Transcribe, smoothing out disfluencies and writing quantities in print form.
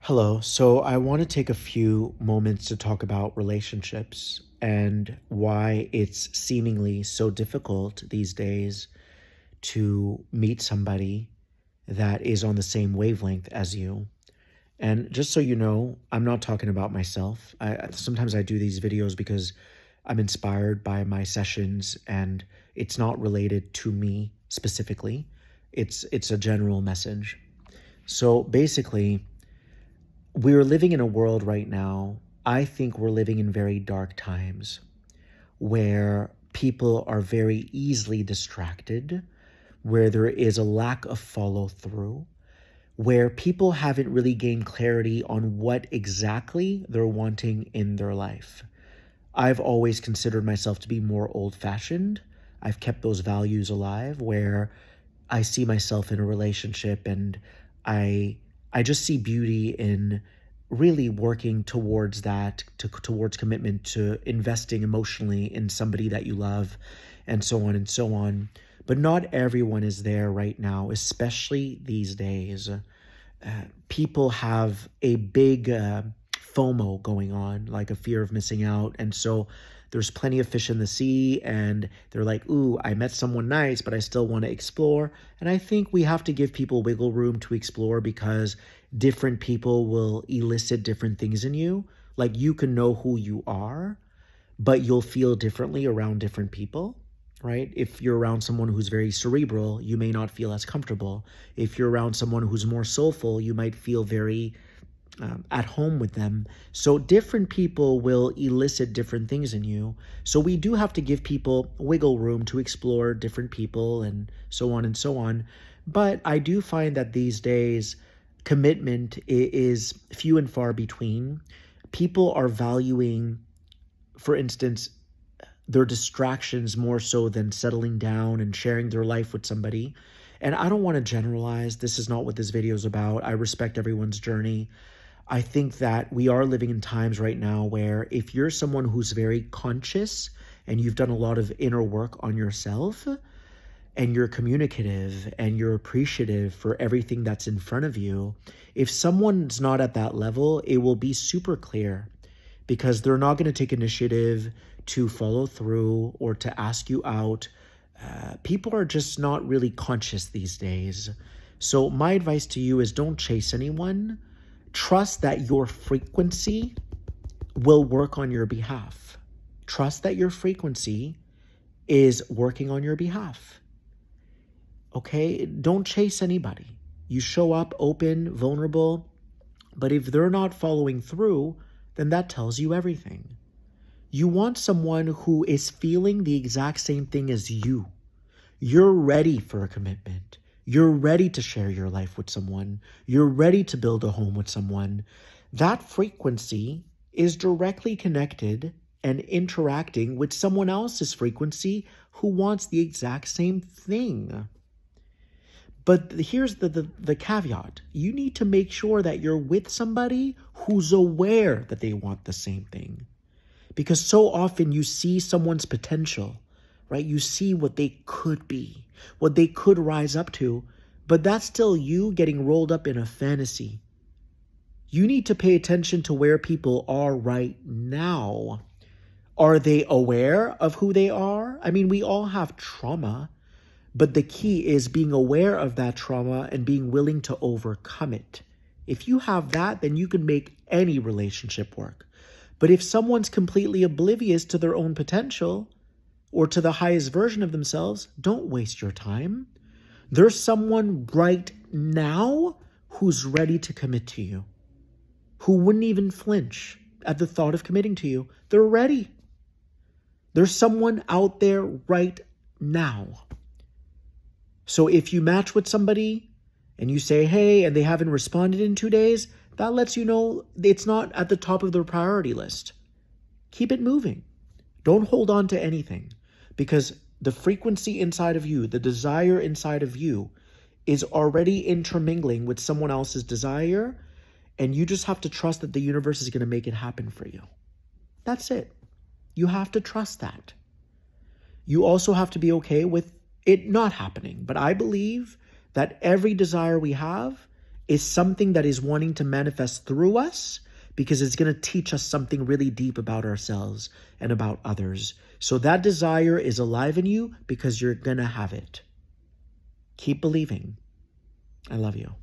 Hello. So I want to take a few moments to talk about relationships and why it's seemingly so difficult these days to meet somebody that is on the same wavelength as you. And just so you know, I'm not talking about myself. Sometimes I do these videos because I'm inspired by my sessions and it's not related to me specifically. It's a general message. So basically, we're living in a world right now. I think we're living in very dark times where people are very easily distracted, where there is a lack of follow through, where people haven't really gained clarity on what exactly they're wanting in their life. I've always considered myself to be more old fashioned. I've kept those values alive where I see myself in a relationship and I I just see beauty in really working towards that, towards commitment, to investing emotionally in somebody that you love, and so on and so on. But not everyone is there right now, especially these days. People have a big FOMO going on, like a fear of missing out. And so there's plenty of fish in the sea, and they're like, ooh, I met someone nice, but I still want to explore. And I think we have to give people wiggle room to explore because different people will elicit different things in you. Like you can know who you are, but you'll feel differently around different people, right? If you're around someone who's very cerebral, you may not feel as comfortable. If you're around someone who's more soulful, you might feel very at home with them. So different people will elicit different things in you. So we do have to give people wiggle room to explore different people and so on and so on. But I do find that these days, commitment is few and far between. People are valuing, for instance, their distractions more so than settling down and sharing their life with somebody. And I don't want to generalize. This is not what this video is about. I respect everyone's journey. I think that we are living in times right now where if you're someone who's very conscious and you've done a lot of inner work on yourself and you're communicative and you're appreciative for everything that's in front of you, if someone's not at that level, it will be super clear because they're not going to take initiative to follow through or to ask you out. People are just not really conscious these days. So my advice to you is don't chase anyone. Trust that your frequency will work on your behalf. Trust that your frequency is working on your behalf. Okay? Don't chase anybody. You show up open, vulnerable, but if they're not following through, then that tells you everything. You want someone who is feeling the exact same thing as you. You're ready for a commitment. You're ready to share your life with someone. You're ready to build a home with someone. That frequency is directly connected and interacting with someone else's frequency who wants the exact same thing. But here's the caveat. You need to make sure that you're with somebody who's aware that they want the same thing. Because so often you see someone's potential, right? You see what they could be, what they could rise up to, but that's still you getting rolled up in a fantasy. You need to pay attention to where people are right now. Are they aware of who they are? I mean, we all have trauma, but the key is being aware of that trauma and being willing to overcome it. If you have that, then you can make any relationship work. But if someone's completely oblivious to their own potential or to the highest version of themselves, don't waste your time. There's someone right now who's ready to commit to you, who wouldn't even flinch at the thought of committing to you. They're ready. There's someone out there right now. So if you match with somebody and you say, hey, and they haven't responded in 2 days, that lets you know it's not at the top of their priority list. Keep it moving. Don't hold on to anything because the frequency inside of you, the desire inside of you is already intermingling with someone else's desire, and you just have to trust that the universe is going to make it happen for you. That's it. You have to trust that. You also have to be okay with it not happening. But I believe that every desire we have is something that is wanting to manifest through us because it's going to teach us something really deep about ourselves and about others. So that desire is alive in you because you're going to have it. Keep believing. I love you.